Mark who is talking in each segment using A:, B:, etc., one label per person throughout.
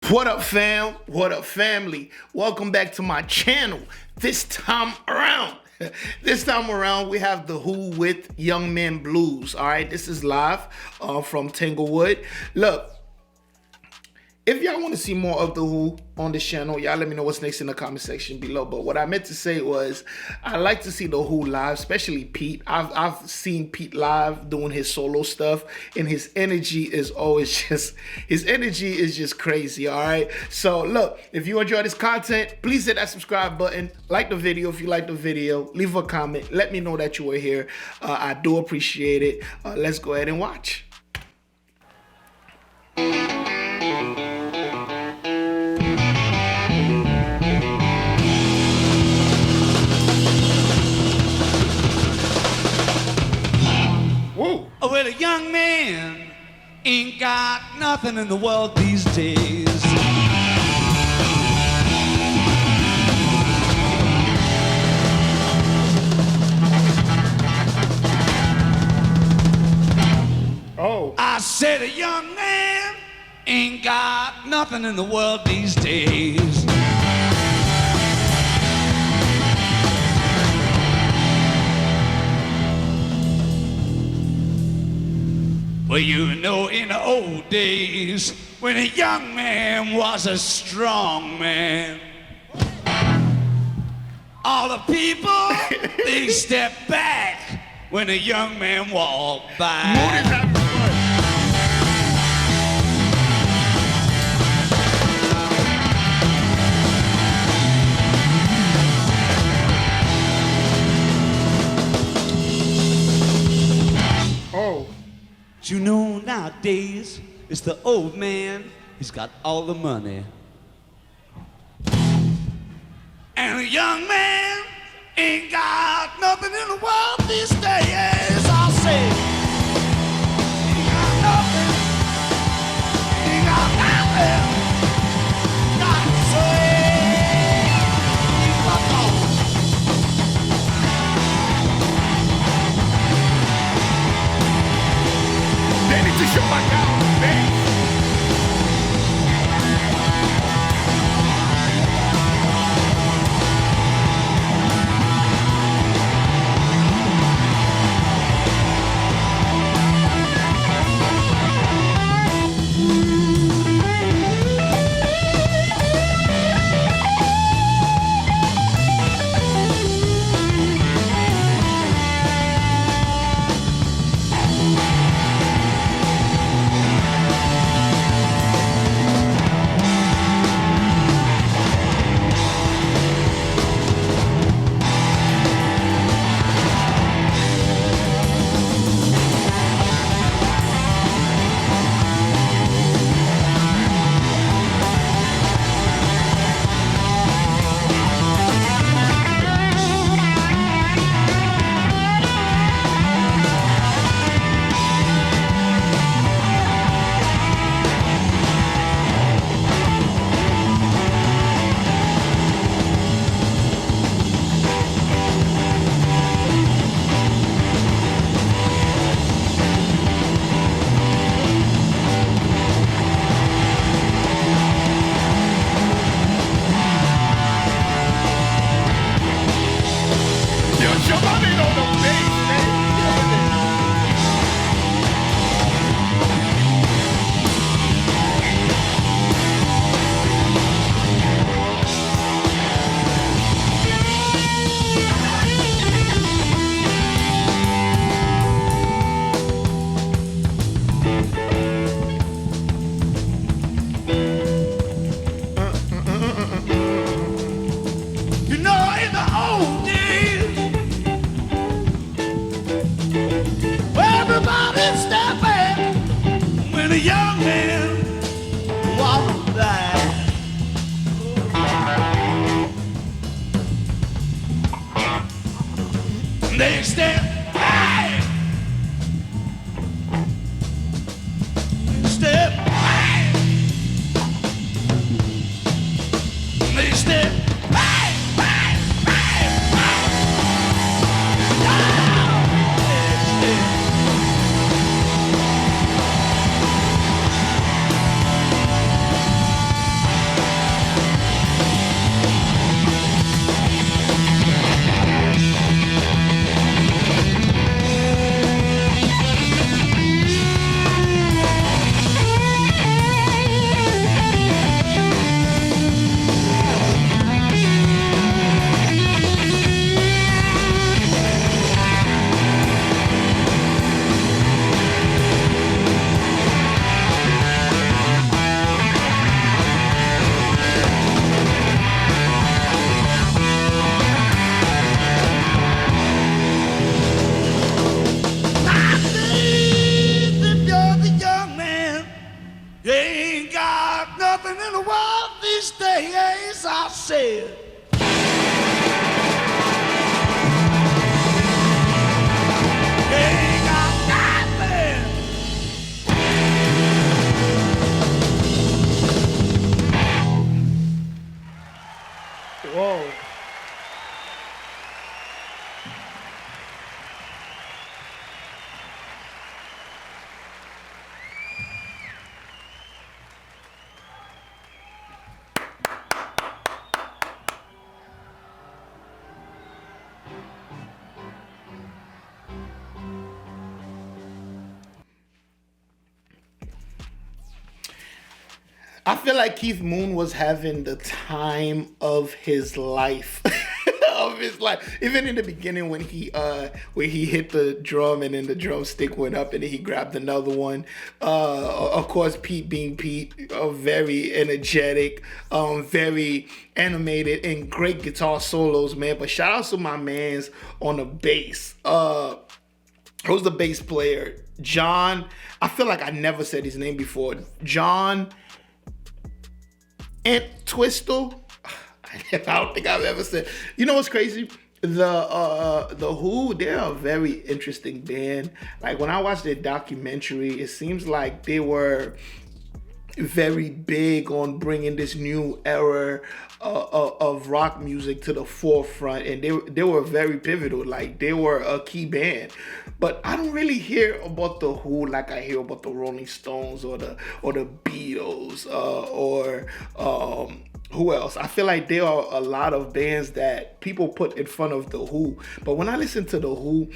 A: What up, fam? What up, family? Welcome back to my channel. This time around, we have The Who with Young Men Blues. All right, this is live from Tanglewood. Look, if y'all want to see more of The Who on this channel, y'all let me know what's next in the comment section below. But what I meant to say was, I like to see The Who live, especially Pete. I've seen Pete live doing his solo stuff, and his energy is just crazy, all right? So look, if you enjoy this content, please hit that subscribe button, like the video if you like the video, leave a comment, let me know that you were here. I do appreciate it. Let's go ahead and watch.
B: Well, a young man ain't got nothing in the world these days.
A: Oh.
B: I said a young man ain't got nothing in the world these days. Well, you know, in the old days, when a young man was a strong man, all the people, they stepped back when a young man walked by.
A: Oh.
B: You know, nowadays, it's the old man, he's got all the money. And a young man ain't got nothing in the world these days, I'll say. He got nothing, he got nothing, got to say, fuck off.
A: They need to show my down, man.
B: They step back. Step back. They step back, back, back, back. days, I said. Ain't got nothing.
A: Whoa. I feel like Keith Moon was having the time of his life. Of his life. Even in the beginning when he hit the drum and then the drumstick went up and then he grabbed another one. Of course, Pete being Pete, very energetic, very animated and great guitar solos, man. But shout out to my mans on the bass. Who's the bass player? John. I feel like I never said his name before. John and Twistle. I don't think I've ever said. You know what's crazy? The Who, they're a very interesting band. Like when I watched their documentary, it seems like they were very big on bringing this new era of rock music to the forefront, and they were very pivotal. Like they were a key band. But I don't really hear about the Who like I hear about the Rolling Stones or the Beatles or who else? I feel like there are a lot of bands that people put in front of the Who. But when I listen to the Who,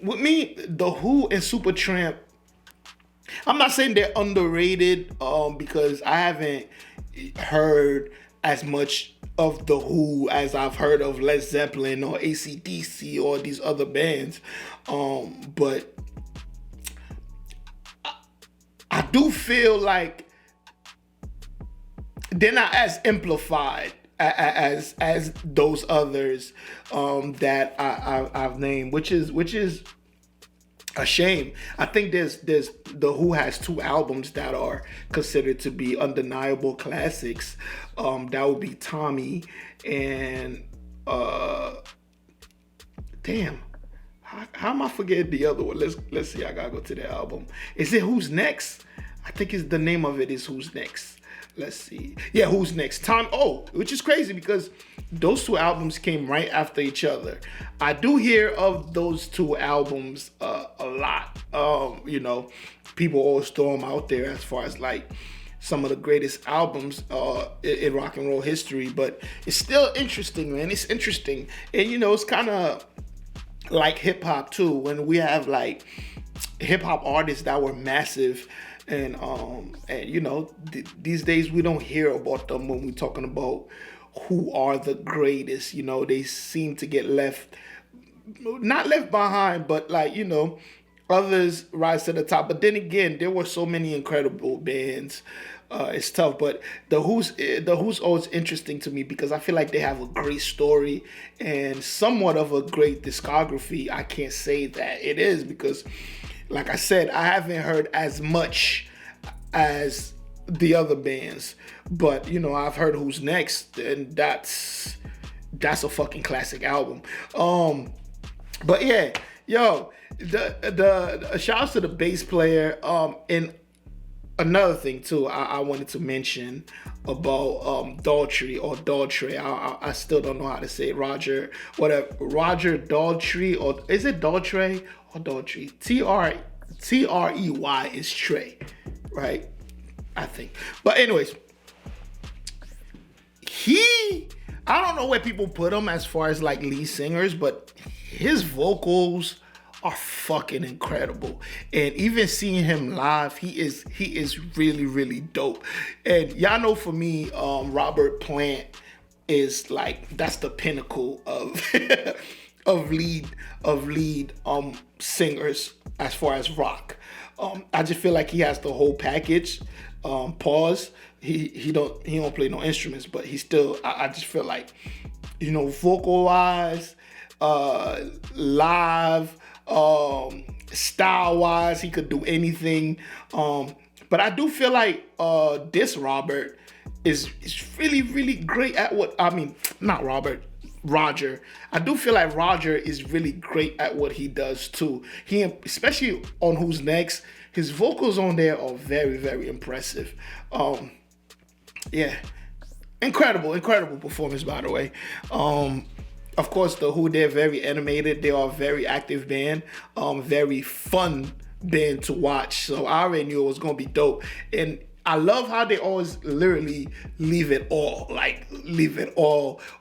A: with me, the Who and Supertramp, I'm not saying they're underrated because I haven't heard as much of the Who as I've heard of Led Zeppelin or AC/DC or these other bands. But I do feel like they're not as amplified as those others that I've named, which is a shame. I think there's the Who has 2 albums that are considered to be undeniable classics. That would be Tommy and damn. How am I forgetting the other one? Let's see. I gotta go to the album. Is it Who's Next? I think the name of it is Who's Next. Let's see. Yeah, Who's Next? Which is crazy because those 2 albums came right after each other. I do hear of those 2 albums a lot. You know, people always throw them out there as far as like some of the greatest albums in rock and roll history. But it's still interesting, man. It's interesting. And, you know, it's kind of like hip hop too. When we have like hip hop artists that were massive. And you know, these days we don't hear about them when we're talking about who are the greatest. You know, they seem to get not left behind, but like, you know, others rise to the top. But then again, there were so many incredible bands. It's tough, but the Who's always interesting to me because I feel like they have a great story and somewhat of a great discography. I can't say that it is because, like I said, I haven't heard as much as the other bands, but you know, I've heard Who's Next, and that's a fucking classic album. But yeah, yo, the shout out to the bass player. And another thing too, I wanted to mention about Daltrey. I still don't know how to say it. Roger Daltrey, or is it Daltrey or Daltrey? Trey is Trey, right? I think. But anyways, I don't know where people put him as far as like lead singers, but his vocals are fucking incredible. And even seeing him live, he is really, really dope. And y'all know for me, Robert Plant is like, that's the pinnacle of of lead singers as far as rock. I just feel like he has the whole package. Pause. He don't play no instruments, but he still. I just feel like, you know, vocal wise, live, style wise, he could do anything. But I do feel like this Robert is really, really great at not Roger. I do feel like Roger is really great at what he does too. He, especially on Who's Next, his vocals on there are very, very impressive. Yeah, incredible performance, by the way. Of course, the Who, they're very animated. They are a very active band, very fun band to watch. So I already knew it was gonna be dope. And I love how they always literally leave it all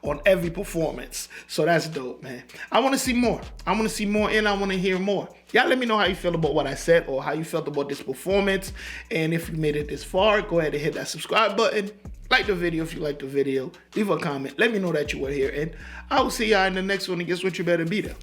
A: on every performance. So that's dope, man. I want to see more. And I want to hear more. Y'all let me know how you feel about what I said or how you felt about this performance. And if you made it this far, go ahead and hit that subscribe button. Like the video if you like the video. Leave a comment. Let me know that you were here. And I will see y'all in the next one. And guess what? You better be there.